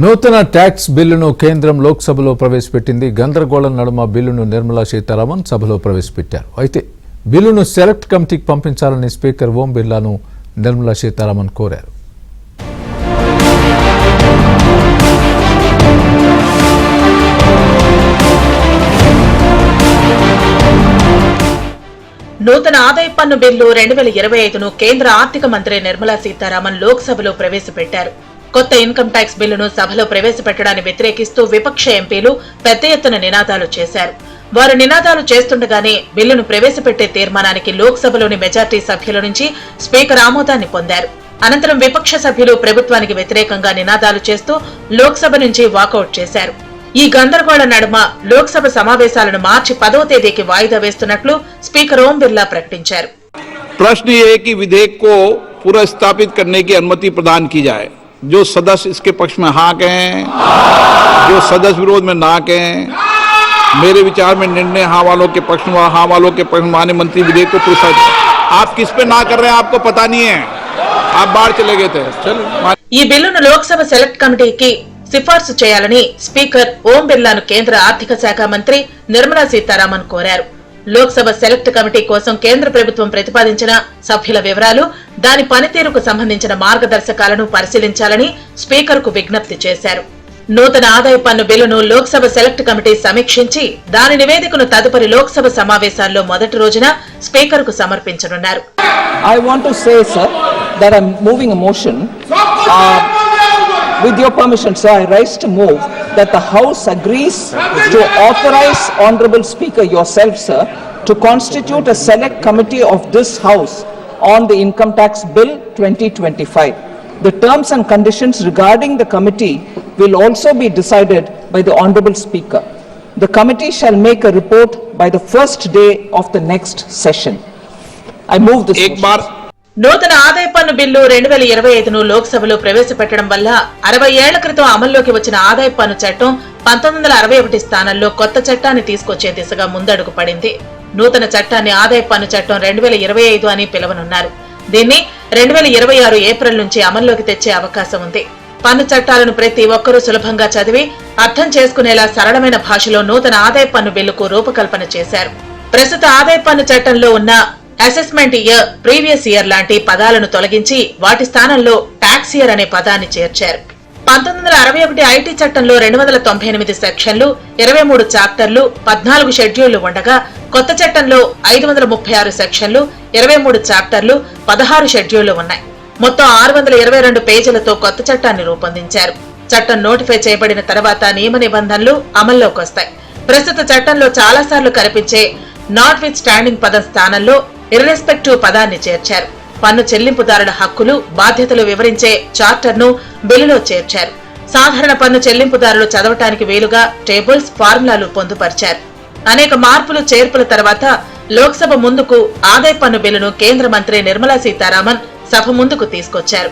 నూతన ట్యాక్స్ బిల్లును కేంద్రం లోక్సభలో ప్రవేశపెట్టింది. గందరగోళం నడుమ బిల్లును నిర్మలా సీతారామన్ సభలో ప్రవేశపెట్టారు. అయితే బిల్లును సెలెక్ట్ కమిటీకి పంపించాలని స్పీకర్ ఓం బిర్లాను నిర్మలా సీతారామన్ కోరారు. నూతన ఆదాయ పన్ను బిల్లు 2025ను కేంద్ర ఆర్థిక మంత్రి నిర్మలా సీతారామన్ లోక్సభలో ప్రవేశపెట్టారు. కొత్త ఇన్కమ్ ట్యాక్స్ బిల్లును సభలో ప్రవేశపెట్టడాన్ని వ్యతిరేకిస్తూ విపక్ష ఎంపీలు పెద్ద ఎత్తున నినాదాలు చేశారు. వారు నినాదాలు చేస్తుండగానే బిల్లును ప్రవేశపెట్టే తీర్మానానికి లోక్సభలోని మెజార్టీ సభ్యుల నుంచి స్పీకర్ ఆమోదాన్ని పొందారు. అనంతరం విపక్ష సభ్యులు ప్రభుత్వానికి వ్యతిరేకంగా నినాదాలు చేస్తూ లోక్సభ నుంచి వాకౌట్ చేశారు. ఈ గందరగోళ నడుమ లోక్సభ సమావేశాలను మార్చి 10వ తేదీకి వాయిదా వేస్తున్నట్లు స్పీకర్ ఓం బిర్లా ప్రకటించారు. प्रश्न ये है कि विधेयक को पुनर्स्थापित करने की अनुमति प्रदान की जाए. जो सदस्य इसके पक्ष में हाँ कहें, जो सदस्य विरोध में ना कहें. मेरे विचार में निर्णय हाँ वालों के पक्ष में, हाँ वालों के पक्ष में माननीय मंत्री विधेयक को पुनर्स्थापित. आप किस पे ना कर रहे हैं आपको पता नहीं है, आप बाहर चले गए थे. चलो ఈ బిల్లును లోక్సభ సెలెక్ట్ కమిటీకి సిఫార్సు చేయాలని స్పీకర్ ఓం బిర్లాను కేంద్ర ఆర్థిక శాఖ మంత్రి నిర్మలా సీతారామన్ కోరారు. లోక్సభ సెలెక్ట్ కమిటీ కోసం కేంద్ర ప్రభుత్వం ప్రతిపాదించిన సభ్యుల వివరాలు, దాని పనితీరుకు సంబంధించిన మార్గదర్శకాలను పరిశీలించాలని స్పీకర్కు విజ్ఞప్తి చేశారు. నూతన ఆదాయ పన్ను బిల్లును లోక్సభ సెలెక్ట్ కమిటీ సమీక్షించి దాని నివేదికను తదుపరి లోక్సభ సమావేశాల్లో మొదటి రోజున స్పీకర్కు సమర్పించనున్నారు. I want to say, sir, that I'm moving a motion. With your permission, sir, I rise to move that the House agrees to authorize Honorable Speaker yourself, sir, to constitute a select committee of this House on the Income Tax Bill 2025. The terms and conditions regarding the committee will also be decided by the Honorable Speaker. The committee shall make a report by the first day of the next session. I move this motion. నూతన ఆదాయ పన్ను bill 2025ను లోక్సభలో ప్రవేశపెట్టడం వల్ల 60 ఏళ్ల క్రితం అమల్లోకి వచ్చిన ఆదాయ పన్ను చట్టం 1961 స్థానంలో కొత్త చట్టాన్ని తీసుకొచ్చే దిశగా ముందడుగు పడింది. నూతన చట్టాన్ని ఆదాయ పన్ను చట్టం 2025 అని పిలవనున్నారు. దీన్ని 2026 ఏప్రిల్ నుంచి అమల్లోకి తెచ్చే అవకాశం ఉంది. పన్ను చట్టాలను ప్రతి ఒక్కరూ సులభంగా చదివి అర్థం చేసుకునేలా సరళమైన భాషలో నూతన ఆదాయ పన్ను బిల్లుకు రూపకల్పన చేశారు. ప్రస్తుత ఆదాయ పన్ను చట్టంలో ఉన్న అసెస్మెంట్ ఇయర్, ప్రీవియస్ ఇయర్ లాంటి పదాలను తొలగించి వాటి స్థానంలో ట్యాక్స్ ఇయర్ అనే పదాన్ని చేర్చారు. 1961 ఐటీ చట్టంలో 298 సెక్షన్లు, 23 చాప్టర్లు, 14 షెడ్యూళ్లు ఉండగా కొత్త చట్టంలో 536 సెక్షన్లు, 23 చాప్టర్లు, 16 షెడ్యూళ్లు ఉన్నాయి. మొత్తం 622 పేజీలతో కొత్త చట్టాన్ని రూపొందించారు. చట్టం నోటిఫై చేయబడిన తర్వాత నియమ నిబంధనలు అమల్లోకి వస్తాయి. ప్రస్తుత చట్టంలో చాలాసార్లు కనిపించే నాట్ విత్ స్టాండింగ్ పదం స్థానంలో ఇర్రెస్పెక్టివ్ పదాన్ని చేర్చారు. పన్ను చెల్లింపుదారుల హక్కులు, బాధ్యతలు వివరించే చార్టర్ను బిల్లులో చేర్చారు. సాధారణ పన్ను చెల్లింపుదారులు చదవటానికి వీలుగా టేబుల్స్, ఫార్ములాలు పొందుపరిచారు. అనేక మార్పులు చేర్పుల తర్వాత లోక్సభ ముందుకు ఆదాయ పన్ను బిల్లును కేంద్ర మంత్రి నిర్మలా సీతారామన్ సభ ముందుకు తీసుకొచ్చారు.